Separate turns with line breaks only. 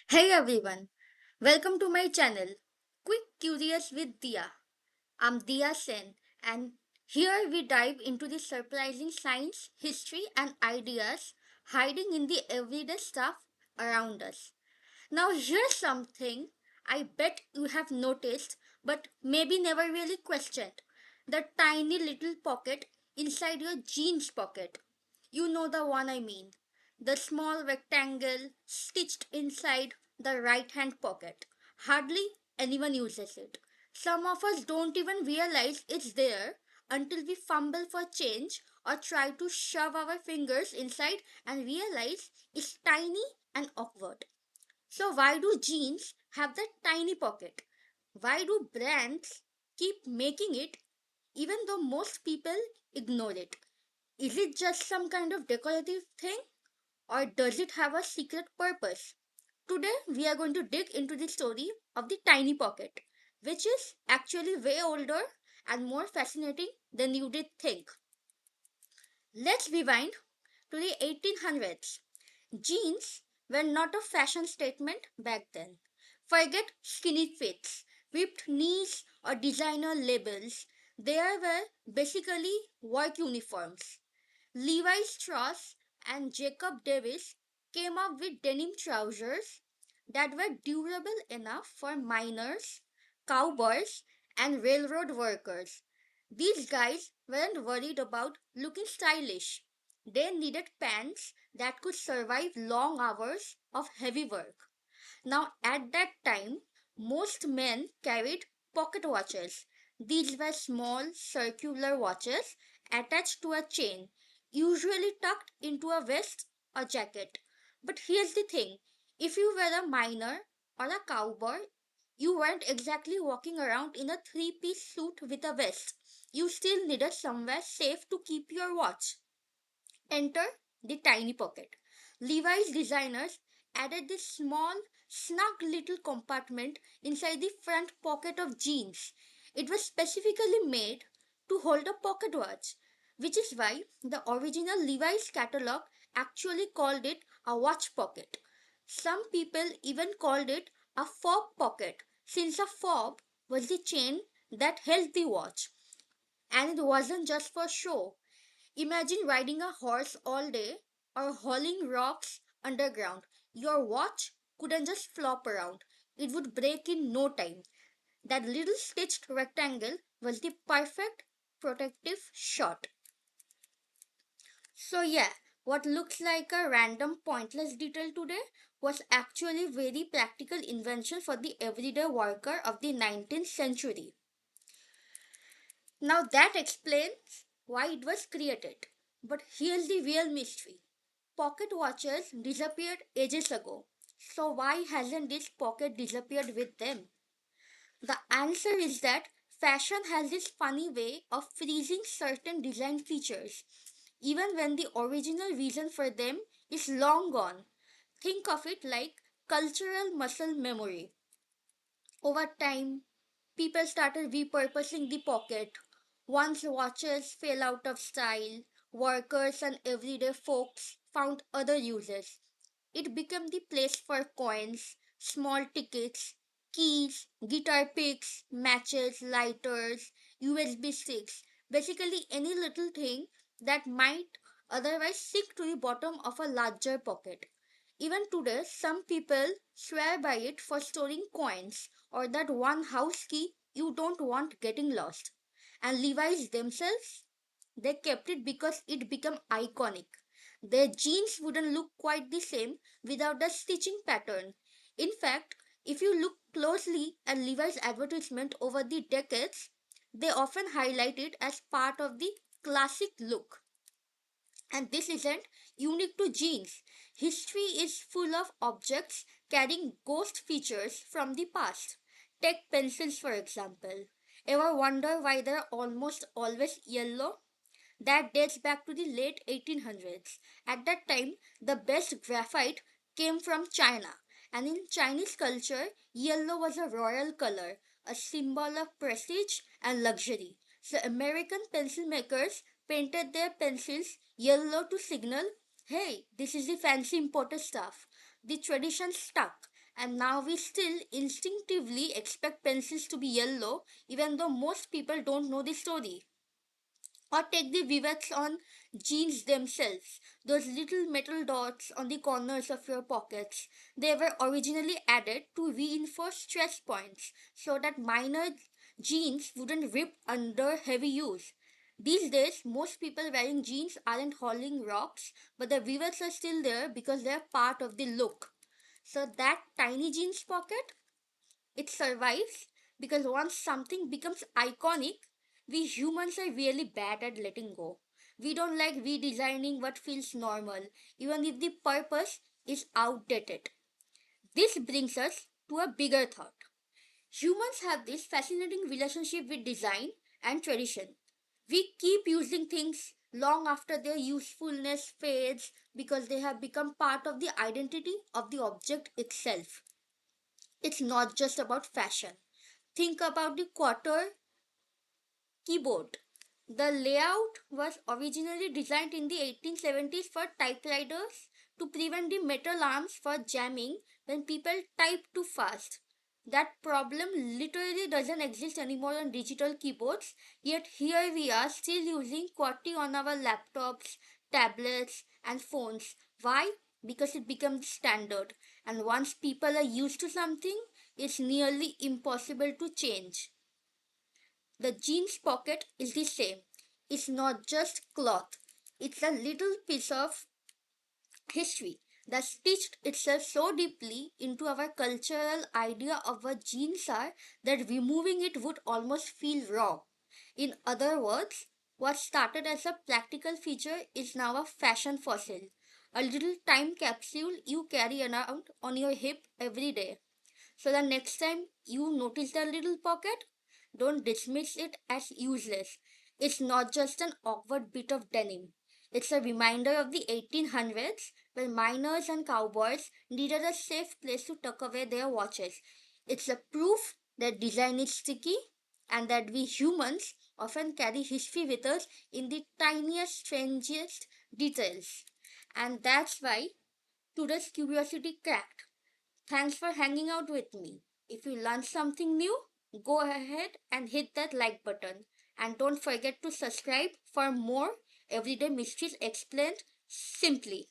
Hey everyone, welcome to my channel, Quick Curious with Dia. I'm Dia Sen, and here we dive into the surprising science, history, and ideas hiding in the everyday stuff around us. Now, here's something I bet you have noticed, but maybe never really questioned: the tiny little pocket inside your jeans pocket. You know the one I mean. The small rectangle stitched inside the right hand pocket. Hardly anyone uses it. Some of us don't even realize it's there until we fumble for change or try to shove our fingers inside and realize it's tiny and awkward. So, why do jeans have that tiny pocket? Why do brands keep making it even though most people ignore it? Is it just some kind of decorative thing or does it have a secret purpose? Today, we are going to dig into the story of the tiny pocket, which is actually way older and more fascinating than you did think. Let's rewind to the 1800s. Jeans were not a fashion statement back then. Forget skinny fits, ripped knees, or designer labels. There were basically work uniforms. Levi Strauss and Jacob Davis came up with denim trousers that were durable enough for miners, cowboys, and railroad workers. These guys weren't worried about looking stylish. They needed pants that could survive long hours of heavy work. Now, at that time, most men carried pocket watches. These were small circular watches attached to a chain, usually tucked into a vest or jacket. But here's the thing: if you were a miner or a cowboy, you weren't exactly walking around in a three-piece suit with a vest. You still needed somewhere safe to keep your watch. Enter the tiny pocket. Levi's designers added this small, snug little compartment inside the front pocket of jeans. It was specifically made to hold a pocket watch, which is why the original Levi's catalog actually called it a watch pocket. Some people even called it a fob pocket, since a fob was the chain that held the watch. And it wasn't just for show. Imagine riding a horse all day or hauling rocks underground. Your watch couldn't just flop around, it would break in no time. That little stitched rectangle was the perfect protective shot. So, yeah, what looks like a random pointless detail today was actually very practical invention for the everyday worker of the 19th century. Now that explains why it was created. But here's the real mystery: pocket watches disappeared ages ago. So why hasn't this pocket disappeared with them? The answer is that fashion has this funny way of freezing certain design features, even when the original reason for them is long gone. Think of it like cultural muscle memory. Over time, people started repurposing the pocket. Once watches fell out of style, workers and everyday folks found other uses. It became the place for coins, small tickets, keys, guitar picks, matches, lighters, USB sticks, basically any little thing that might otherwise sink to the bottom of a larger pocket. Even today, some people swear by it for storing coins or that one house key you don't want getting lost. And Levi's themselves, they kept it because it became iconic. Their jeans wouldn't look quite the same without the stitching pattern. In fact, if you look closely at Levi's advertisement over the decades, they often highlight it as part of the classic look. And this isn't unique to jeans. History is full of objects carrying ghost features from the past. Take pencils, for example. Ever wonder why they're almost always yellow? That dates back to the late 1800s. At that time, the best graphite came from China, and in Chinese culture, yellow was a royal color, a symbol of prestige and luxury. So, American pencil makers painted their pencils yellow to signal, hey, this is the fancy imported stuff. The tradition stuck, And now we still instinctively expect pencils to be yellow, even though most people don't know the story. Or take the rivets on jeans themselves, those little metal dots on the corners of your pockets. They were originally added to reinforce stress points so that minor jeans wouldn't rip under heavy use. These days, most people wearing jeans aren't hauling rocks, but the rivets are still there because they're part of the look. So, that tiny jeans pocket, it survives because once something becomes iconic, we humans are really bad at letting go. We don't like redesigning what feels normal, even if the purpose is outdated. This brings us to a bigger thought. Humans have this fascinating relationship with design and tradition. We keep using things long after their usefulness fades because they have become part of the identity of the object itself. It's not just about fashion. Think about the quarter keyboard. The layout was originally designed in the 1870s for typewriters to prevent the metal arms from jamming when people type too fast. That problem literally doesn't exist anymore on digital keyboards, yet here we are still using QWERTY on our laptops, tablets, and phones. Why? Because it becomes standard, and once people are used to something, it's nearly impossible to change. The jeans pocket is the same. It's not just cloth, it's a little piece of history that stitched itself so deeply into our cultural idea of what jeans are that removing it would almost feel wrong. In other words, what started as a practical feature is now a fashion fossil, a little time capsule you carry around on your hip every day. So the next time you notice that little pocket, don't dismiss it as useless. It's not just an awkward bit of denim. It's a reminder of the 1800s when miners and cowboys needed a safe place to tuck away their watches. It's a proof that design is sticky and that we humans often carry history with us in the tiniest, strangest details. And that's why today's curiosity cracked. Thanks for hanging out with me. If you learned something new, go ahead and hit that like button. And don't forget to subscribe for more everyday mysteries explained simply.